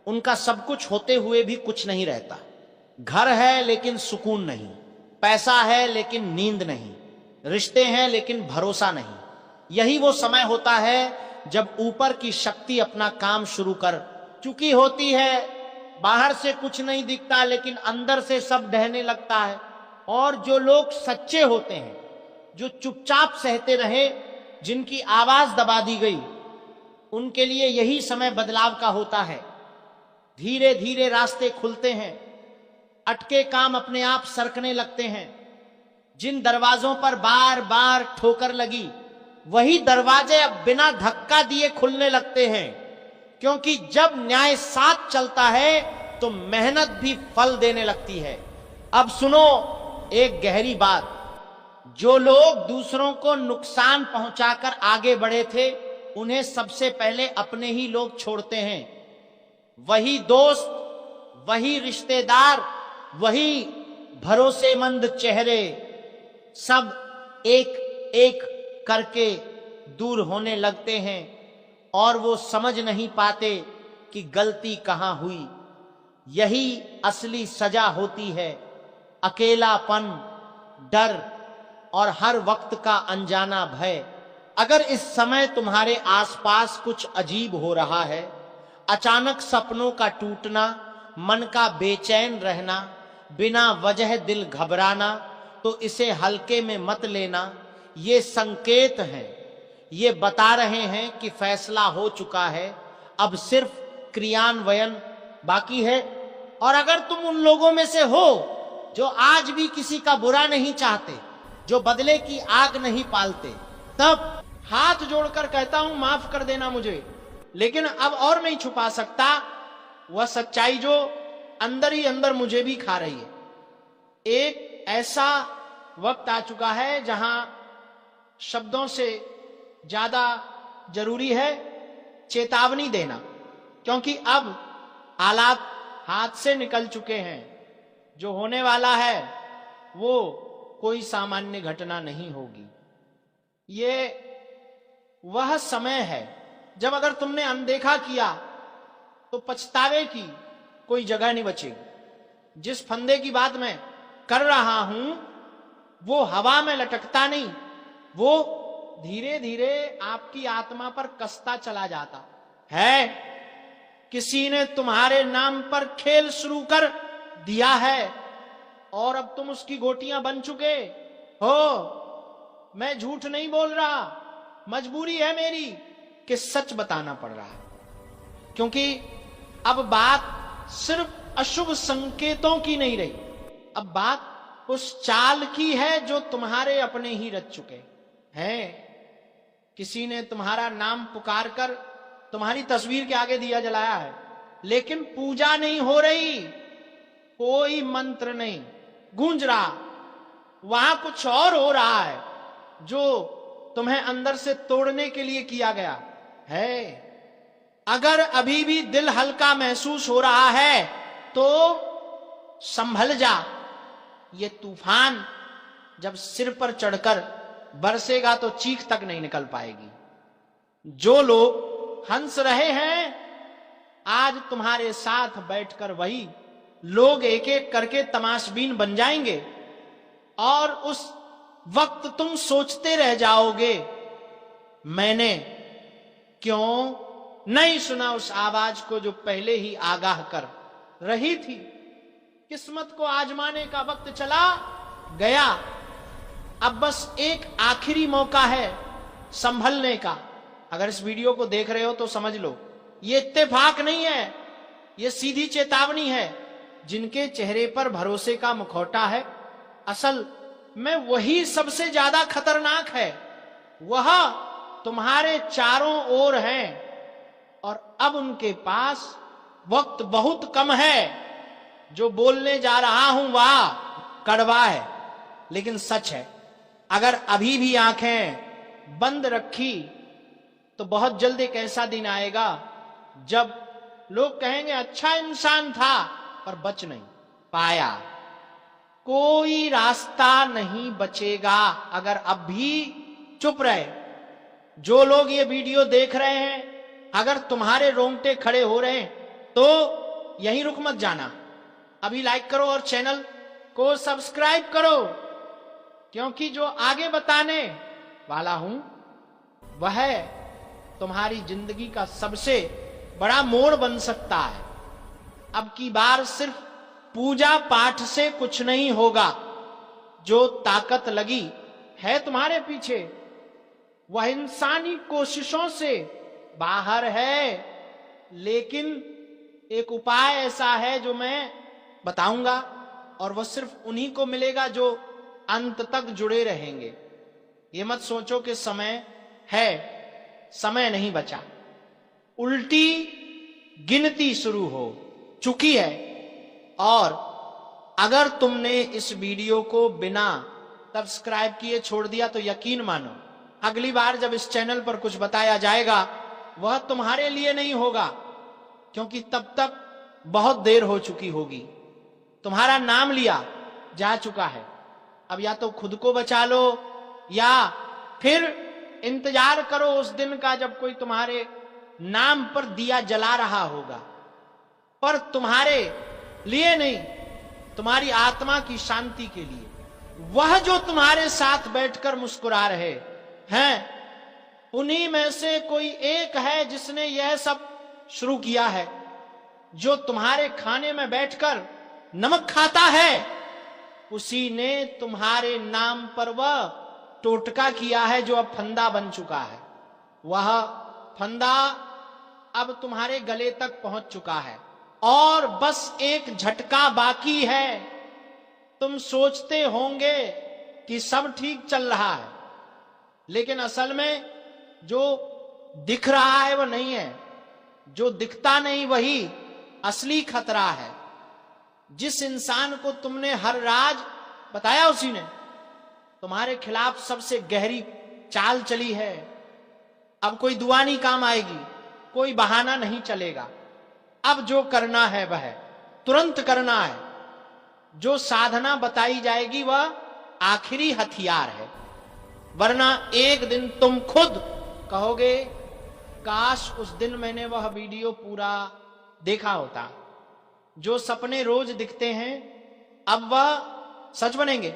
उनका सब कुछ होते हुए भी कुछ नहीं रहता। घर है लेकिन सुकून नहीं, पैसा है लेकिन नींद नहीं, रिश्ते हैं लेकिन भरोसा नहीं। यही वो समय होता है जब ऊपर की शक्ति अपना काम शुरू कर चुकी होती है। बाहर से कुछ नहीं दिखता लेकिन अंदर से सब ढहने लगता है। और जो लोग सच्चे होते हैं, जो चुपचाप सहते रहे, जिनकी आवाज दबा दी गई, उनके लिए यही समय बदलाव का होता है। धीरे धीरे रास्ते खुलते हैं, अटके काम अपने आप सरकने लगते हैं। जिन दरवाजों पर बार बार ठोकर लगी, वही दरवाजे अब बिना धक्का दिए खुलने लगते हैं। क्योंकि जब न्याय साथ चलता है तो मेहनत भी फल देने लगती है। अब सुनो एक गहरी बात, जो लोग दूसरों को नुकसान पहुंचाकर आगे बढ़े थे, उन्हें सबसे पहले अपने ही लोग छोड़ते हैं। वही दोस्त, वही रिश्तेदार, वही भरोसेमंद चेहरे, सब एक एक करके दूर होने लगते हैं और वो समझ नहीं पाते कि गलती कहां हुई। यही असली सजा होती है, अकेलापन, डर और हर वक्त का अनजाना भय। अगर इस समय तुम्हारे आसपास कुछ अजीब हो रहा है, अचानक सपनों का टूटना, मन का बेचैन रहना, बिना वजह दिल घबराना, तो इसे हल्के में मत लेना। ये संकेत हैं, ये बता रहे हैं कि फैसला हो चुका है, अब सिर्फ क्रियान्वयन बाकी है। और अगर तुम उन लोगों में से हो जो आज भी किसी का बुरा नहीं चाहते, जो बदले की आग नहीं पालते, तब हाथ जोड़कर कहता हूं माफ कर देना मुझे, लेकिन अब और नहीं छुपा सकता वह सच्चाई जो अंदर ही अंदर मुझे भी खा रही है। एक ऐसा वक्त आ चुका है जहां शब्दों से ज्यादा जरूरी है चेतावनी देना, क्योंकि अब हालात हाथ से निकल चुके हैं। जो होने वाला है वो कोई सामान्य घटना नहीं होगी। ये वह समय है जब अगर तुमने अनदेखा किया तो पछतावे की कोई जगह नहीं बचेगी। जिस फंदे की बात मैं कर रहा हूं वो हवा में लटकता नहीं, वो धीरे धीरे आपकी आत्मा पर कसता चला जाता है। किसी ने तुम्हारे नाम पर खेल शुरू कर दिया है और अब तुम उसकी गोटियां बन चुके हो। मैं झूठ नहीं बोल रहा, मजबूरी है मेरी कि सच बताना पड़ रहा है, क्योंकि अब बात सिर्फ अशुभ संकेतों की नहीं रही, अब बात उस चाल की है जो तुम्हारे अपने ही रच चुके हैं। किसी ने तुम्हारा नाम पुकार कर तुम्हारी तस्वीर के आगे दिया जलाया है, लेकिन पूजा नहीं हो रही, कोई मंत्र नहीं गूंज रहा, वहां कुछ और हो रहा है जो तुम्हें अंदर से तोड़ने के लिए किया गया है। अगर अभी भी दिल हल्का महसूस हो रहा है तो संभल जा। ये तूफान जब सिर पर चढ़कर बरसेगा तो चीख तक नहीं निकल पाएगी। जो लोग हंस रहे हैं आज तुम्हारे साथ बैठकर वही लोग एक एक करके तमाशबीन बन जाएंगे और उस वक्त तुम सोचते रह जाओगे, मैंने क्यों नहीं सुना उस आवाज को जो पहले ही आगाह कर रही थी। किस्मत को आजमाने का वक्त चला गया, अब बस एक आखिरी मौका है संभलने का। अगर इस वीडियो को देख रहे हो तो समझ लो ये इत्तेफाक नहीं है, ये सीधी चेतावनी है। जिनके चेहरे पर भरोसे का मुखौटा है, असल में वही सबसे ज्यादा खतरनाक है। वह तुम्हारे चारों ओर हैं और अब उनके पास वक्त बहुत कम है। जो बोलने जा रहा हूं वह कड़वा है लेकिन सच है। अगर अभी भी आंखें बंद रखी तो बहुत जल्द एक ऐसा दिन आएगा जब लोग कहेंगे अच्छा इंसान था पर बच नहीं पाया। कोई रास्ता नहीं बचेगा अगर अब भी चुप रहे। जो लोग ये वीडियो देख रहे हैं अगर तुम्हारे रोंगटे खड़े हो रहे हैं तो यहीं रुक मत जाना, अभी लाइक करो और चैनल को सब्सक्राइब करो, क्योंकि जो आगे बताने वाला हूं वह तुम्हारी जिंदगी का सबसे बड़ा मोड़ बन सकता है। अब की बार सिर्फ पूजा पाठ से कुछ नहीं होगा। जो ताकत लगी है तुम्हारे पीछे वह इंसानी कोशिशों से बाहर है, लेकिन एक उपाय ऐसा है जो मैं बताऊंगा और वह सिर्फ उन्हीं को मिलेगा जो अंत तक जुड़े रहेंगे। ये मत सोचो कि समय है, समय नहीं बचा, उल्टी गिनती शुरू हो चुकी है। और अगर तुमने इस वीडियो को बिना सब्सक्राइब किए छोड़ दिया तो यकीन मानो अगली बार जब इस चैनल पर कुछ बताया जाएगा वह तुम्हारे लिए नहीं होगा, क्योंकि तब तक बहुत देर हो चुकी होगी। तुम्हारा नाम लिया जा चुका है। अब या तो खुद को बचा लो या फिर इंतजार करो उस दिन का जब कोई तुम्हारे नाम पर दिया जला रहा होगा, पर तुम्हारे लिए नहीं, तुम्हारी आत्मा की शांति के लिए। वह जो तुम्हारे साथ बैठकर मुस्कुरा रहे हैं उन्हीं में से कोई एक है जिसने यह सब शुरू किया है। जो तुम्हारे खाने में बैठकर नमक खाता है उसी ने तुम्हारे नाम पर वह टोटका किया है जो अब फंदा बन चुका है। वह फंदा अब तुम्हारे गले तक पहुंच चुका है और बस एक झटका बाकी है। तुम सोचते होंगे कि सब ठीक चल रहा है, लेकिन असल में जो दिख रहा है वह नहीं है, जो दिखता नहीं वही असली खतरा है। जिस इंसान को तुमने हर राज बताया उसी ने तुम्हारे खिलाफ सबसे गहरी चाल चली है। अब कोई दुआ नहीं काम आएगी, कोई बहाना नहीं चलेगा। अब जो करना है वह तुरंत करना है। जो साधना बताई जाएगी वह आखिरी हथियार है, वरना एक दिन तुम खुद कहोगे काश उस दिन मैंने वह वीडियो पूरा देखा होता। जो सपने रोज दिखते हैं अब वह सच बनेंगे,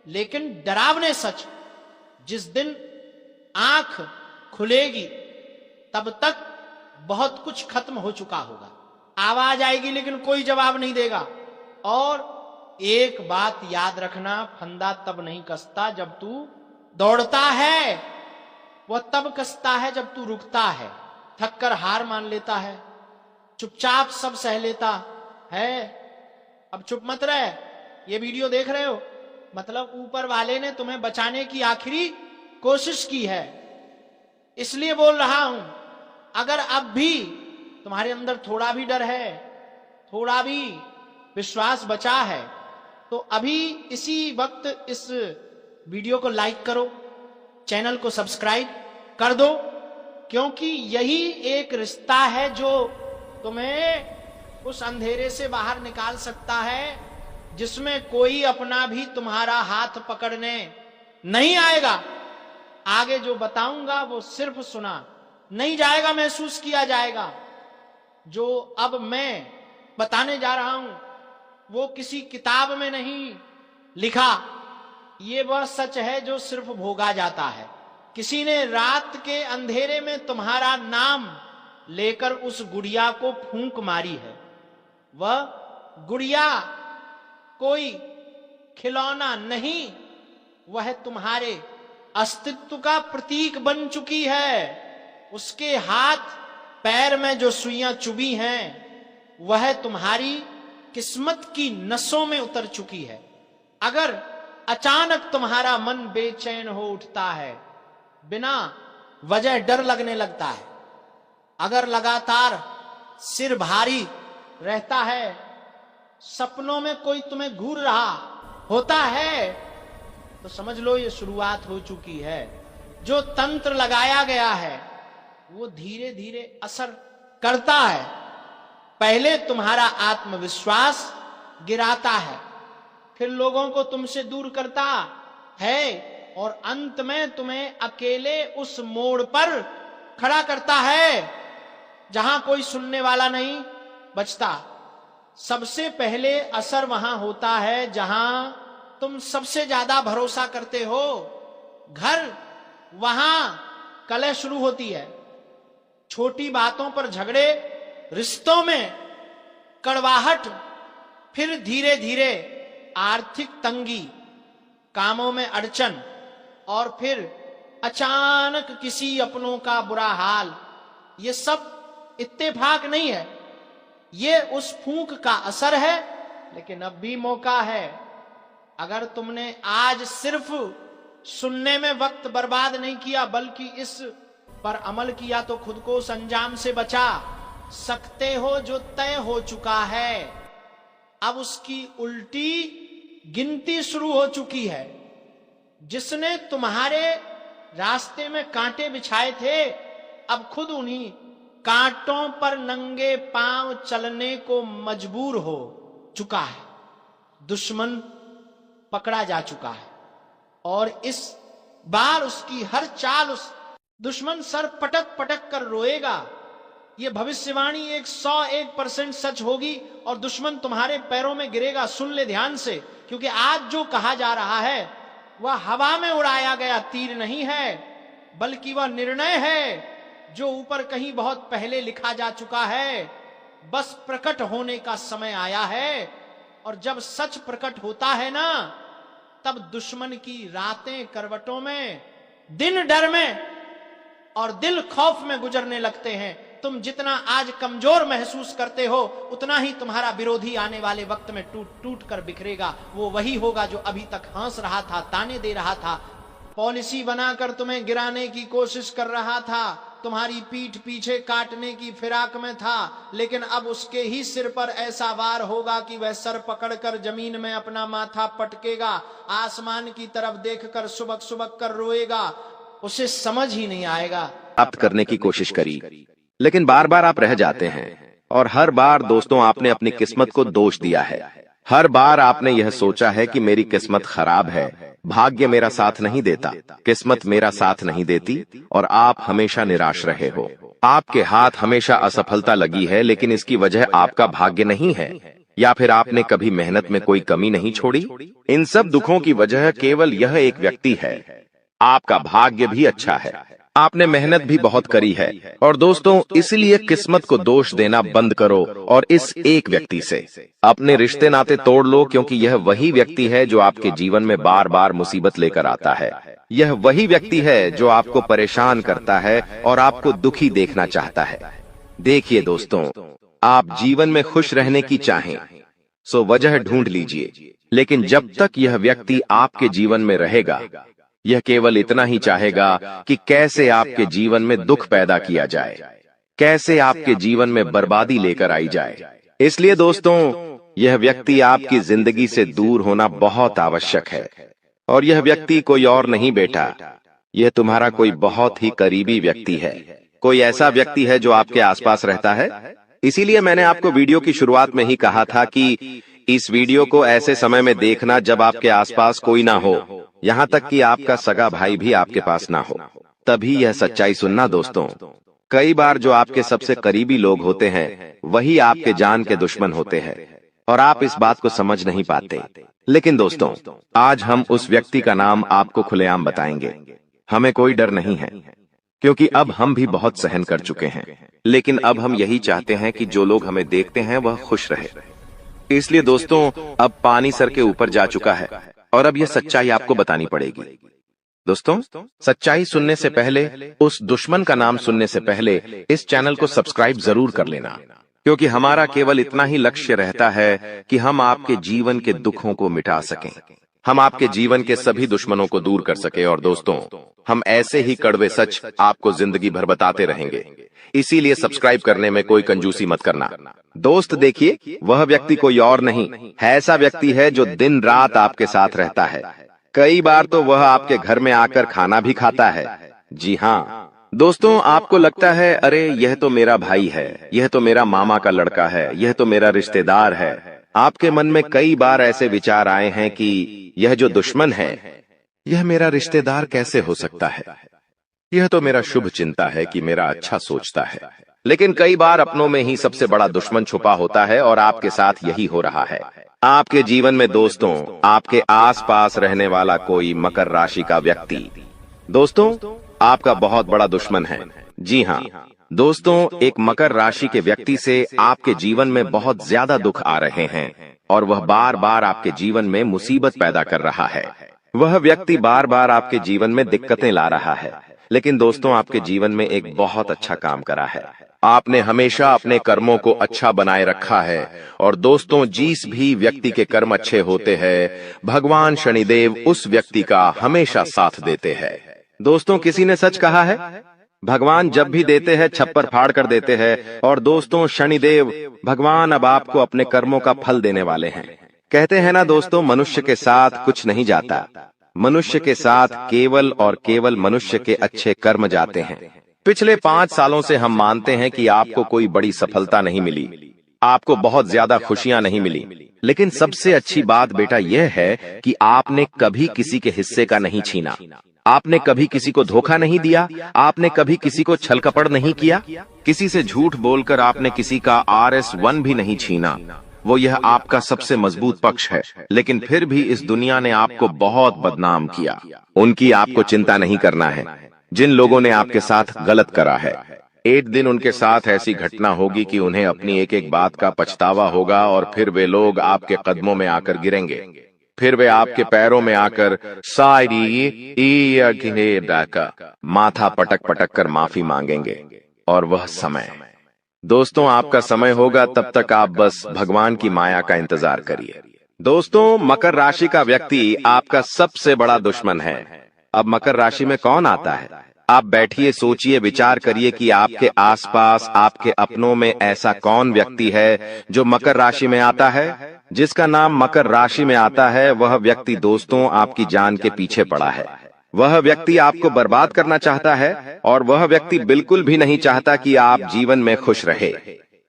लेकिन डरावने सच। जिस दिन आंख खुलेगी तब तक बहुत कुछ खत्म हो चुका होगा। आवाज आएगी लेकिन कोई जवाब नहीं देगा। और एक बात याद रखना, फंदा तब नहीं कसता जब तू दौड़ता है, वह तब कसता है जब तू रुकता है, थक कर हार मान लेता है, चुपचाप सब सह लेता है। अब चुप मत रहे। ये वीडियो देख रहे हो मतलब ऊपर वाले ने तुम्हें बचाने की आखिरी कोशिश की है, इसलिए बोल रहा हूं। अगर अब भी तुम्हारे अंदर थोड़ा भी डर है, थोड़ा भी विश्वास बचा है, तो अभी इसी वक्त इस वीडियो को लाइक करो, चैनल को सब्सक्राइब कर दो, क्योंकि यही एक रिश्ता है जो तुम्हें उस अंधेरे से बाहर निकाल सकता है जिसमें कोई अपना भी तुम्हारा हाथ पकड़ने नहीं आएगा। आगे जो बताऊंगा वो सिर्फ सुना नहीं जाएगा, महसूस किया जाएगा। जो अब मैं बताने जा रहा हूं वो किसी किताब में नहीं लिखा, ये वह सच है जो सिर्फ भोगा जाता है। किसी ने रात के अंधेरे में तुम्हारा नाम लेकर उस गुड़िया को फूंक मारी है। वह गुड़िया कोई खिलौना नहीं, वह तुम्हारे अस्तित्व का प्रतीक बन चुकी है। उसके हाथ पैर में जो सुइयां चुभी हैं वह तुम्हारी किस्मत की नसों में उतर चुकी है। अगर अचानक तुम्हारा मन बेचैन हो उठता है, बिना वजह डर लगने लगता है, अगर लगातार सिर भारी रहता है, सपनों में कोई तुम्हें घूर रहा होता है, तो समझ लो ये शुरुआत हो चुकी है। जो तंत्र लगाया गया है वो धीरे धीरे असर करता है। पहले तुम्हारा आत्मविश्वास गिराता है, फिर लोगों को तुमसे दूर करता है और अंत में तुम्हें अकेले उस मोड़ पर खड़ा करता है जहां कोई सुनने वाला नहीं बचता। सबसे पहले असर वहां होता है जहां तुम सबसे ज्यादा भरोसा करते हो। घर, वहां कलह शुरू होती है। छोटी बातों पर झगड़े, रिश्तों में कड़वाहट, फिर धीरे धीरे आर्थिक तंगी, कामों में अड़चन, और फिर अचानक किसी अपनों का बुरा हाल। ये सब इत्तेफाक नहीं है, ये उस फूंक का असर है। लेकिन अब भी मौका है। अगर तुमने आज सिर्फ सुनने में वक्त बर्बाद नहीं किया बल्कि इस पर अमल किया तो खुद को उस अंजाम से बचा सकते हो जो तय हो चुका है। अब उसकी उल्टी गिनती शुरू हो चुकी है। जिसने तुम्हारे रास्ते में कांटे बिछाए थे, अब खुद उन्हीं कांटों पर नंगे पांव चलने को मजबूर हो चुका है। दुश्मन पकड़ा जा चुका है और इस बार उसकी हर चाल, उस दुश्मन सर पटक पटक कर रोएगा। यह भविष्यवाणी 101% सच होगी और दुश्मन तुम्हारे पैरों में गिरेगा। सुन ले ध्यान से, क्योंकि आज जो कहा जा रहा है वह हवा में उड़ाया गया तीर नहीं है, बल्कि वह निर्णय है जो ऊपर कहीं बहुत पहले लिखा जा चुका है। बस प्रकट होने का समय आया है, और जब सच प्रकट होता है ना, तब दुश्मन की रातें करवटों में, दिन डर में और दिल खौफ में गुजरने लगते हैं। तुम जितना आज कमजोर महसूस करते हो, उतना ही तुम्हारा विरोधी आने वाले वक्त में टूट टूट कर बिखरेगा। वो वही होगा जो अभी तक हंस रहा था, ताने दे रहा था, पॉलिसी बनाकर तुम्हें गिराने की कोशिश कर रहा था, तुम्हारी पीठ पीछे काटने की फिराक में था। लेकिन अब उसके ही सिर पर ऐसा वार होगा कि वह सर पकड़कर जमीन में अपना माथा पटकेगा, आसमान की तरफ देखकर सुबक सुबक कर रोएगा। उसे समझ ही नहीं आएगा। प्राप्त करने की कोशिश करी, लेकिन बार बार आप रह जाते हैं। और हर बार दोस्तों आपने अपनी किस्मत को दोष दिया है। हर बार आपने यह सोचा है कि मेरी किस्मत खराब है, भाग्य मेरा साथ नहीं देता, किस्मत मेरा साथ नहीं देती, और आप हमेशा निराश रहे हो। आपके हाथ हमेशा असफलता लगी है, लेकिन इसकी वजह आपका भाग्य नहीं है, या फिर आपने कभी मेहनत में कोई कमी नहीं छोड़ी। इन सब दुखों की वजह केवल यह एक व्यक्ति है। आपका भाग्य भी अच्छा है, आपने मेहनत भी बहुत करी है। और दोस्तों, इसलिए किस्मत को दोष देना बंद करो और इस एक व्यक्ति से अपने रिश्ते नाते तोड़ लो, क्योंकि यह वही व्यक्ति है जो आपके जीवन में बार बार मुसीबत लेकर आता है। यह वही व्यक्ति है जो आपको परेशान करता है और आपको दुखी देखना चाहता है। देखिए दोस्तों, आप जीवन में खुश रहने की चाहें सो वजह ढूंढ लीजिए, लेकिन जब तक यह व्यक्ति आपके जीवन में रहेगा, यह केवल इतना ही चाहेगा कि कैसे आपके जीवन में दुख पैदा किया जाए, कैसे आपके जीवन में बर्बादी लेकर आई जाए। इसलिए दोस्तों, यह व्यक्ति आपकी जिंदगी से दूर होना बहुत आवश्यक है। और यह व्यक्ति कोई और नहीं बेटा, यह तुम्हारा कोई बहुत ही करीबी व्यक्ति है। कोई ऐसा व्यक्ति है जो आपके आसपास रहता है। इसीलिए मैंने आपको वीडियो की शुरुआत में ही कहा था कि इस वीडियो को ऐसे समय में देखना जब आपके आसपास कोई ना हो, यहाँ तक कि आपका सगा भाई भी आपके पास ना हो, तभी यह सच्चाई सुनना दोस्तों। कई बार जो आपके सबसे करीबी लोग होते हैं वही आपके जान के दुश्मन होते हैं, और आप इस बात को समझ नहीं पाते। लेकिन दोस्तों, आज हम उस व्यक्ति का नाम आपको खुलेआम बताएंगे। हमें कोई डर नहीं है, क्योंकि अब हम भी बहुत सहन कर चुके हैं। लेकिन अब हम यही चाहते हैं कि जो लोग हमें देखते हैं वह खुश रहे। इसलिए दोस्तों, अब पानी सर के ऊपर जा चुका है और अब यह सच्चाई आपको बतानी पड़ेगी। दोस्तों, सच्चाई सुनने से पहले, उस दुश्मन का नाम सुनने से पहले इस चैनल को सब्सक्राइब जरूर कर लेना, क्योंकि हमारा केवल इतना ही लक्ष्य रहता है कि हम आपके जीवन के दुखों को मिटा सकें, हम आपके जीवन के सभी दुश्मनों को दूर कर सके। और दोस्तों, हम ऐसे ही कड़वे सच आपको जिंदगी भर बताते रहेंगे। इसीलिए सब्सक्राइब करने में कोई कंजूसी मत करना। दोस्त देखिए, वह व्यक्ति कोई और नहीं है, ऐसा व्यक्ति है जो दिन रात आपके साथ रहता है। कई बार तो वह आपके घर में आकर खाना भी खाता है। जी हाँ दोस्तों, आपको लगता है अरे यह तो मेरा भाई है, यह तो मेरा मामा का लड़का है, यह तो मेरा रिश्तेदार है। आपके मन में कई बार ऐसे विचार आए हैं कि यह जो दुश्मन है यह मेरा रिश्तेदार कैसे हो सकता है, यह तो मेरा शुभ चिंता है कि मेरा अच्छा सोचता है। लेकिन कई बार अपनों में ही सबसे बड़ा दुश्मन छुपा होता है और आपके साथ यही हो रहा है। आपके जीवन में दोस्तों, आपके आसपास रहने वाला कोई मकर राशि का व्यक्ति दोस्तों आपका बहुत बड़ा दुश्मन है। जी हाँ दोस्तों, एक मकर राशि के व्यक्ति से आपके जीवन में बहुत ज्यादा दुख आ रहे हैं और वह बार बार आपके जीवन में मुसीबत पैदा कर रहा है। वह व्यक्ति बार बार आपके जीवन में दिक्कतें ला रहा है, लेकिन दोस्तों आपके जीवन में एक बहुत अच्छा काम करा है। आपने हमेशा अपने कर्मों को अच्छा बनाए रखा है और दोस्तों जिस भी व्यक्ति के कर्म अच्छे होते हैं, भगवान शनिदेव उस व्यक्ति का हमेशा साथ देते हैं। दोस्तों किसी ने सच कहा है, भगवान जब भी देते हैं छप्पर फाड़ कर देते हैं। और दोस्तों शनिदेव भगवान अब आपको अपने कर्मों का फल देने वाले हैं। कहते हैं ना दोस्तों, मनुष्य के साथ कुछ नहीं जाता, मनुष्य के साथ केवल और केवल मनुष्य के अच्छे कर्म जाते हैं। पिछले 5 सालों से हम मानते हैं कि आपको कोई बड़ी सफलता नहीं मिली, आपको बहुत ज्यादा खुशियां नहीं मिली, लेकिन सबसे अच्छी बात बेटा यह है कि आपने कभी किसी के हिस्से का नहीं छीना, आपने कभी किसी को धोखा नहीं दिया, आपने कभी किसी को छल कपट नहीं किया, किसी से झूठ बोलकर आपने किसी का RS1 भी नहीं छीना। वो यह आपका सबसे मजबूत पक्ष है, लेकिन फिर भी इस दुनिया ने आपको बहुत बदनाम किया। उनकी आपको चिंता नहीं करना है। जिन लोगों ने आपके साथ गलत करा है, एक दिन उनके साथ ऐसी घटना होगी कि उन्हें अपनी एक एक बात का पछतावा होगा और फिर वे लोग आपके कदमों में आकर गिरेंगे, फिर वे आपके पैरों में आकर माथा पटक पटक कर माफी मांगेंगे। और वह समय दोस्तों आपका समय होगा, तब तक आप बस भगवान की माया का इंतजार करिए। दोस्तों मकर राशि का व्यक्ति आपका सबसे बड़ा दुश्मन है। अब मकर राशि में कौन आता है? आप बैठिए, सोचिए, विचार करिए कि आपके आसपास आपके अपनों में ऐसा कौन व्यक्ति है जो मकर राशि में आता है। जिसका नाम मकर राशि में आता है वह व्यक्ति दोस्तों आपकी जान के पीछे पड़ा है। वह व्यक्ति आपको बर्बाद करना चाहता है और वह व्यक्ति बिल्कुल भी नहीं चाहता कि आप जीवन में खुश रहे,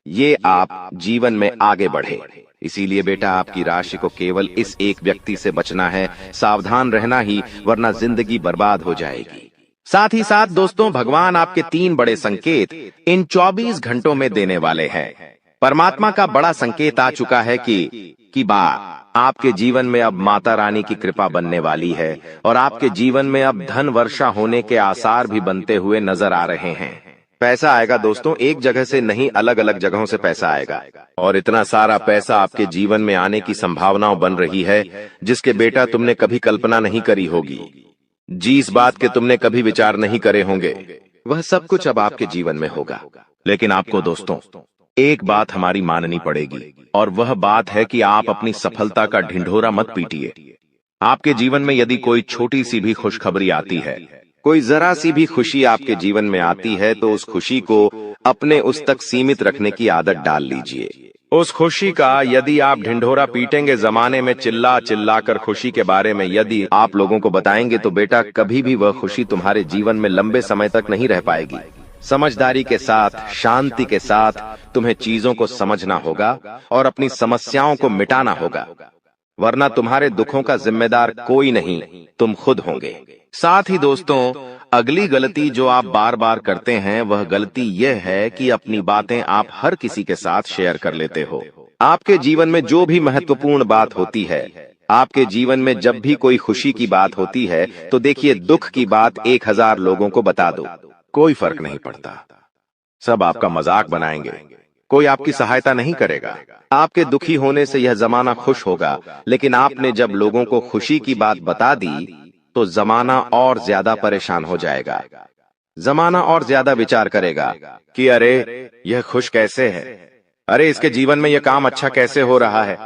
ये आप जीवन में आगे बढ़े। इसीलिए बेटा आपकी राशि को केवल इस एक व्यक्ति से बचना है, सावधान रहना ही, वरना जिंदगी बर्बाद हो जाएगी। साथ ही साथ दोस्तों भगवान आपके 3 बड़े संकेत इन 24 घंटों में देने वाले हैं। परमात्मा का बड़ा संकेत आ चुका है कि आपके जीवन में अब माता रानी की कृपा बनने वाली है और आपके जीवन में अब धन वर्षा होने के आसार भी बनते हुए नजर आ रहे हैं। पैसा आएगा दोस्तों, एक जगह से नहीं, अलग अलग जगहों से पैसा आएगा और इतना सारा पैसा आपके जीवन में आने की संभावनाएं बन रही है जिसके बेटा तुमने कभी कल्पना नहीं करी होगी। जिस बात के तुमने कभी विचार नहीं करे होंगे वह सब कुछ अब आपके जीवन में होगा। लेकिन आपको दोस्तों एक बात हमारी माननी पड़ेगी और वह बात है कि आप अपनी सफलता का ढिंढोरा मत पीटिए। आपके जीवन में यदि कोई छोटी सी भी खुशखबरी आती है, कोई जरा सी भी खुशी आपके जीवन में आती है, तो उस खुशी को अपने उस तक सीमित रखने की आदत डाल लीजिए। उस खुशी का यदि आप ढिंढोरा पीटेंगे, जमाने में चिल्ला चिल्ला कर खुशी के बारे में यदि आप लोगों को बताएंगे, तो बेटा कभी भी वह खुशी तुम्हारे जीवन में लंबे समय तक नहीं रह पाएगी। समझदारी के साथ, शांति के साथ तुम्हें चीजों को समझना होगा और अपनी समस्याओं को मिटाना होगा, वरना तुम्हारे दुखों का जिम्मेदार कोई नहीं, तुम खुद होंगे। साथ ही दोस्तों अगली गलती जो आप बार बार करते हैं वह गलती यह है कि अपनी बातें आप हर किसी के साथ शेयर कर लेते हो। आपके जीवन में जो भी महत्वपूर्ण बात होती है, आपके जीवन में जब भी कोई खुशी की बात होती है, तो देखिए दुख की बात 1000 लोगों को बता दो, कोई फर्क नहीं पड़ता। सब आपका मजाक बनाएंगे, कोई आपकी सहायता नहीं करेगा। आपके दुखी होने से यह जमाना खुश होगा, लेकिन आपने जब लोगों को खुशी की बात बता दी तो जमाना और ज्यादा परेशान हो जाएगा। जमाना और ज्यादा विचार करेगा कि अरे यह खुश कैसे है, अरे इसके जीवन में यह काम अच्छा कैसे हो रहा है,